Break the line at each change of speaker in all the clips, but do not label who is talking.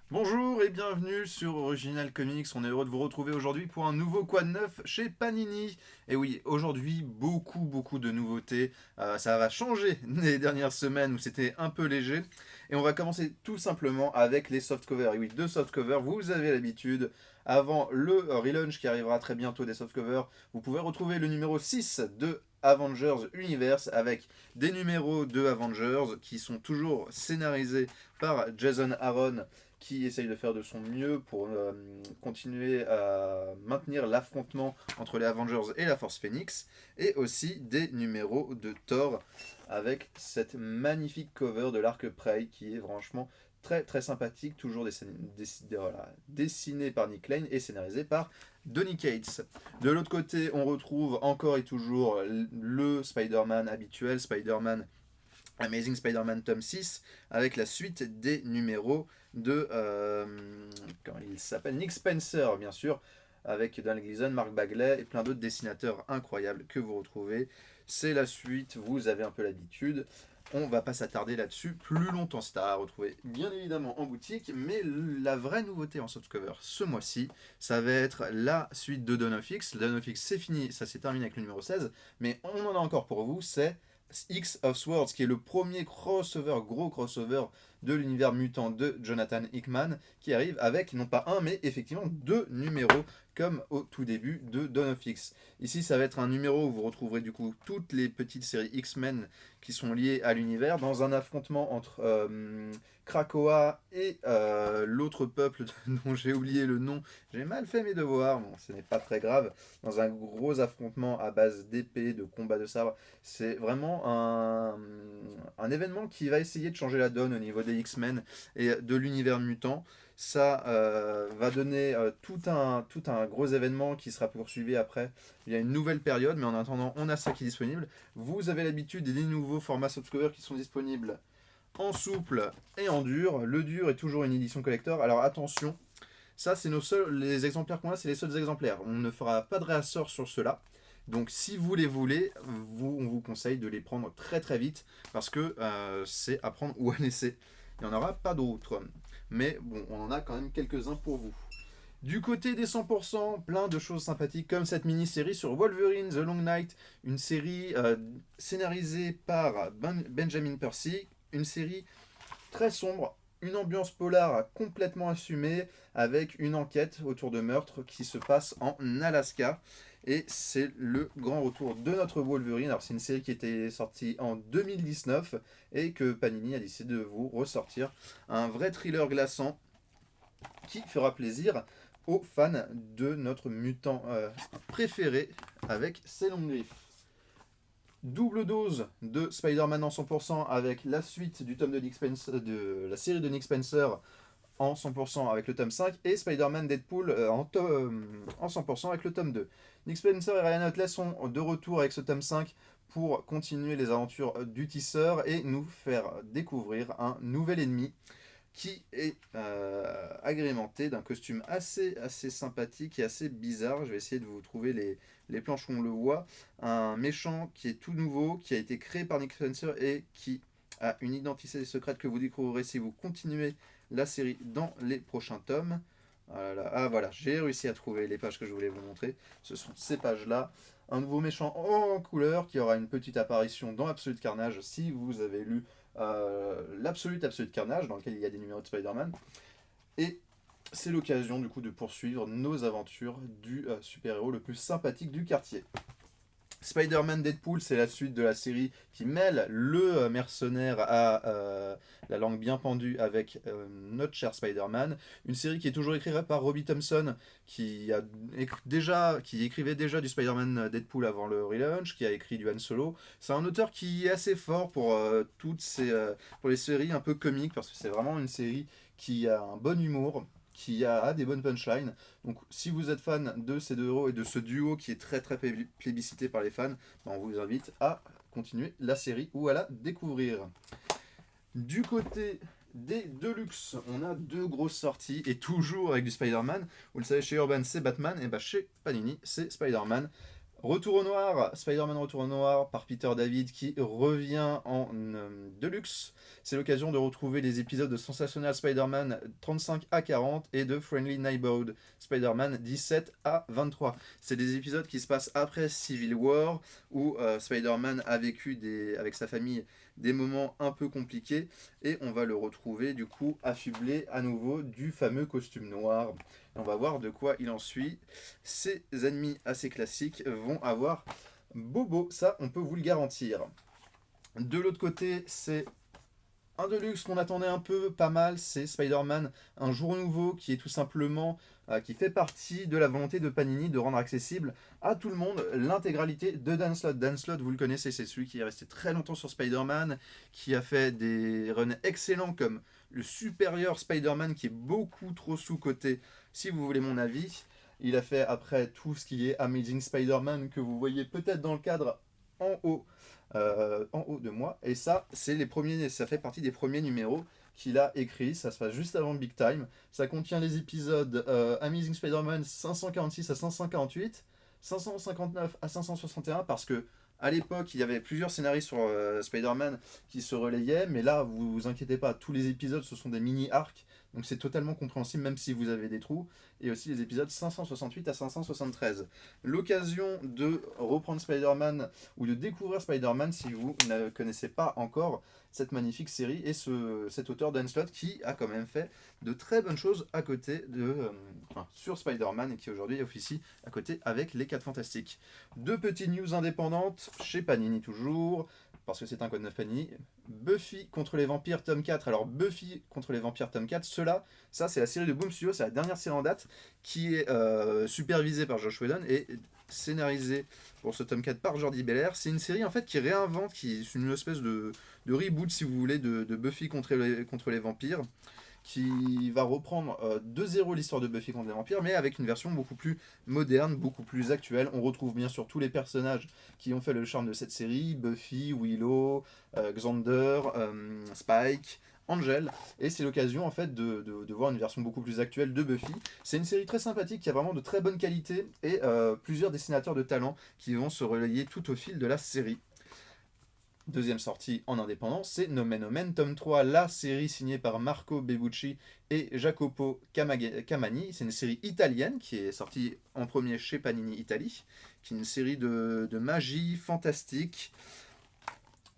Bonjour et bienvenue sur Original Comics. On est heureux de vous retrouver aujourd'hui pour un nouveau Quad Neuf chez Panini. Et oui, aujourd'hui, beaucoup de nouveautés. Ça va changer les dernières semaines où c'était un peu léger. Et on va commencer tout simplement avec les softcovers. Et oui, deux softcovers, vous avez l'habitude. Avant le relaunch qui arrivera très bientôt des softcovers, vous pouvez retrouver le numéro 6 de Avengers Universe avec des numéros de Avengers qui sont toujours scénarisés par Jason Aaron qui essaye de faire de son mieux pour continuer à maintenir l'affrontement entre les Avengers et la Force Phoenix, et aussi des numéros de Thor avec cette magnifique cover de l'arc Prey qui est franchement très sympathique, toujours dessiné par Nick Lane et scénarisé par Donny Cates. De l'autre côté, on retrouve encore et toujours le Spider-Man habituel, Spider-Man Amazing Spider-Man tome 6, avec la suite des numéros de, comment il s'appelle, Nick Spencer, bien sûr, avec Dan Gleason, Mark Bagley et plein d'autres dessinateurs incroyables que vous retrouvez. C'est la suite, vous avez un peu l'habitude. On va pas s'attarder là-dessus plus longtemps. C'est à retrouver bien évidemment en boutique, mais la vraie nouveauté en softcover ce mois-ci, ça va être la suite de Dawn of X. Dawn of X, c'est fini, ça s'est terminé avec le numéro 16, mais on en a encore pour vous, c'est X of Swords, qui est le premier crossover, gros crossover de l'univers mutant de Jonathan Hickman, qui arrive avec non pas un, mais effectivement deux numéros, comme au tout début de Dawn of X. Ici, ça va être un numéro où vous retrouverez du coup toutes les petites séries X-Men qui sont liées à l'univers, dans un affrontement entre Krakoa et l'autre peuple dont j'ai oublié le nom. J'ai mal fait mes devoirs, bon, ce n'est pas très grave. Dans un gros affrontement à base d'épée, de combat de sabre. C'est vraiment un événement qui va essayer de changer la donne au niveau des X-Men et de l'univers mutant. Ça va donner tout un gros événement qui sera poursuivi après. Il y a une nouvelle période, mais en attendant, on a ça qui est disponible. Vous avez l'habitude des nouveaux formats softcover qui sont disponibles en souple et en dur. Le dur est toujours une édition collector. Alors attention, ça c'est les exemplaires qu'on a, c'est les seuls exemplaires. On ne fera pas de réassort sur cela. Donc si vous les voulez, on vous conseille de les prendre très vite parce que c'est à prendre ou à laisser. Il n'y en aura pas d'autres. Mais bon, on en a quand même quelques-uns pour vous. Du côté des 100%, plein de choses sympathiques comme cette mini-série sur Wolverine The Long Night, une série scénarisée par Benjamin Percy, une série très sombre, une ambiance polar complètement assumée avec une enquête autour de meurtres qui se passe en Alaska. Et c'est le grand retour de notre Wolverine. Alors c'est une série qui était sortie en 2019 et que Panini a décidé de vous ressortir. Un vrai thriller glaçant qui fera plaisir aux fans de notre mutant préféré avec ses longues griffes. Double dose de Spider-Man en 100% avec la suite du tome de Nick Spencer, de la série de Nick Spencer en 100% avec le tome 5 et Spider-Man Deadpool en 100% avec le tome 2. Nick Spencer et Ryan Otley sont de retour avec ce tome 5 pour continuer les aventures du tisseur et nous faire découvrir un nouvel ennemi qui est agrémenté d'un costume assez sympathique et assez bizarre. Je vais essayer de vous trouver les planches où on le voit. Un méchant qui est tout nouveau, qui a été créé par Nick Spencer et qui a une identité secrète que vous découvrirez si vous continuez la série dans les prochains tomes. Ah voilà, j'ai réussi à trouver les pages que je voulais vous montrer. Ce sont ces pages-là. Un nouveau méchant en couleur qui aura une petite apparition dans Absolute Carnage si vous avez lu l'Absolute Carnage dans lequel il y a des numéros de Spider-Man. Et c'est l'occasion du coup de poursuivre nos aventures du super-héros le plus sympathique du quartier. Spider-Man Deadpool, c'est la suite de la série qui mêle le mercenaire à la langue bien pendue avec notre cher Spider-Man. Une série qui est toujours écrite par Robbie Thompson, qui écrivait déjà du Spider-Man Deadpool avant le relaunch, qui a écrit du Han Solo. C'est un auteur qui est assez fort pour pour les séries un peu comiques, parce que c'est vraiment une série qui a un bon humour, qui a des bonnes punchlines. Donc si vous êtes fan de ces deux héros et de ce duo qui est très plébiscité par les fans, ben, on vous invite à continuer la série ou à la découvrir. Du côté des Deluxe, on a deux grosses sorties et toujours avec du Spider-Man. Vous le savez, chez Urban c'est Batman et ben chez Panini c'est Spider-Man. Retour au noir, Spider-Man Retour au noir par Peter David qui revient en deluxe. C'est l'occasion de retrouver les épisodes de Sensational Spider-Man 35 à 40 et de Friendly Neighborhood Spider-Man 17 à 23. C'est des épisodes qui se passent après Civil War où Spider-Man a vécu avec sa famille des moments un peu compliqués et on va le retrouver du coup affublé à nouveau du fameux costume noir. On va voir de quoi il en suit. Ces ennemis assez classiques vont avoir Bobo, ça on peut vous le garantir. De l'autre côté, c'est un Deluxe qu'on attendait un peu pas mal, c'est Spider-Man Un Jour Nouveau, qui est tout simplement, qui fait partie de la volonté de Panini de rendre accessible à tout le monde l'intégralité de Dan Slott. Dan Slott, vous le connaissez, c'est celui qui est resté très longtemps sur Spider-Man, qui a fait des runs excellents comme le supérieur Spider-Man, qui est beaucoup trop sous-coté, si vous voulez mon avis. Il a fait après tout ce qui est Amazing Spider-Man, que vous voyez peut-être dans le cadre en haut de moi. Et ça, ça fait partie des premiers numéros qu'il a écrit. Ça se passe juste avant Big Time. Ça contient les épisodes Amazing Spider-Man 546 à 548, 559 à 561, parce que à l'époque, il y avait plusieurs scénaristes sur Spider-Man qui se relayaient, mais là, vous inquiétez pas, tous les épisodes, ce sont des mini-arcs, donc c'est totalement compréhensible, même si vous avez des trous, et aussi les épisodes 568 à 573. L'occasion de reprendre Spider-Man ou de découvrir Spider-Man si vous ne connaissez pas encore cette magnifique série et cet auteur Dan Slott qui a quand même fait de très bonnes choses à côté sur Spider-Man et qui aujourd'hui officie à côté avec les 4 Fantastiques. Deux petites news indépendantes chez Panini toujours, parce que c'est un code 9 Panini. Buffy contre les vampires tome 4. Alors Buffy contre les vampires tome 4, ça c'est la série de Boom Studio, c'est la dernière série en date qui est supervisée par Josh Whedon et scénarisée pour ce tome 4 par Jordi Belair. C'est une série en fait qui réinvente, qui est une espèce de reboot si vous voulez de Buffy contre les vampires, qui va reprendre de zéro l'histoire de Buffy contre les vampires, mais avec une version beaucoup plus moderne, beaucoup plus actuelle. On retrouve bien sûr tous les personnages qui ont fait le charme de cette série, Buffy, Willow, Xander, Spike, Angel, et c'est l'occasion en fait de voir une version beaucoup plus actuelle de Buffy. C'est une série très sympathique qui a vraiment de très bonne qualité et plusieurs dessinateurs de talent qui vont se relayer tout au fil de la série. Deuxième sortie en indépendant, c'est Nomen Omen, tome 3, la série signée par Marco Bebucci et Jacopo Camani. C'est une série italienne qui est sortie en premier chez Panini Italie, qui est une série de magie fantastique,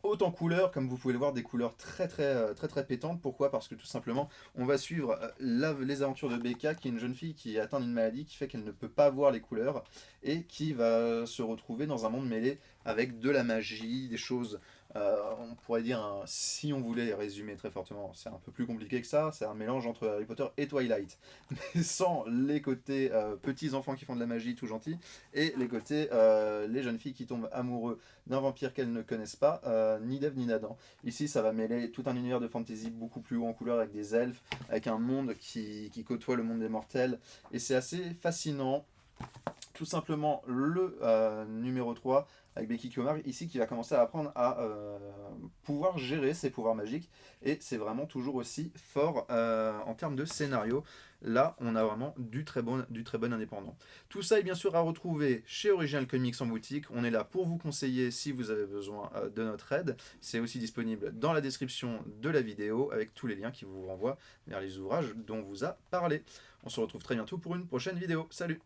haute en couleurs, comme vous pouvez le voir, des couleurs très pétantes. Pourquoi? Parce que tout simplement, on va suivre les aventures de Becca, qui est une jeune fille qui atteint une maladie qui fait qu'elle ne peut pas voir les couleurs et qui va se retrouver dans un monde mêlé avec de la magie, des choses, on pourrait dire, si on voulait résumer très fortement, c'est un peu plus compliqué que ça, c'est un mélange entre Harry Potter et Twilight, mais sans les côtés petits enfants qui font de la magie tout gentils, et les côtés les jeunes filles qui tombent amoureux d'un vampire qu'elles ne connaissent pas, ni d'Ève ni d'Adam. Ici, ça va mêler tout un univers de fantasy beaucoup plus haut en couleur avec des elfes, avec un monde qui côtoie le monde des mortels, et c'est assez fascinant. Tout simplement le numéro 3 avec Becky Kiomar ici qui va commencer à apprendre à pouvoir gérer ses pouvoirs magiques, et c'est vraiment toujours aussi fort en termes de scénario. Là on a vraiment du très bon indépendant. Tout ça est bien sûr à retrouver chez Original Comics en boutique. On est là pour vous conseiller si vous avez besoin de notre aide. C'est aussi disponible dans la description de la vidéo avec tous les liens qui vous renvoient vers les ouvrages dont on vous a parlé. On se retrouve très bientôt pour une prochaine vidéo. Salut!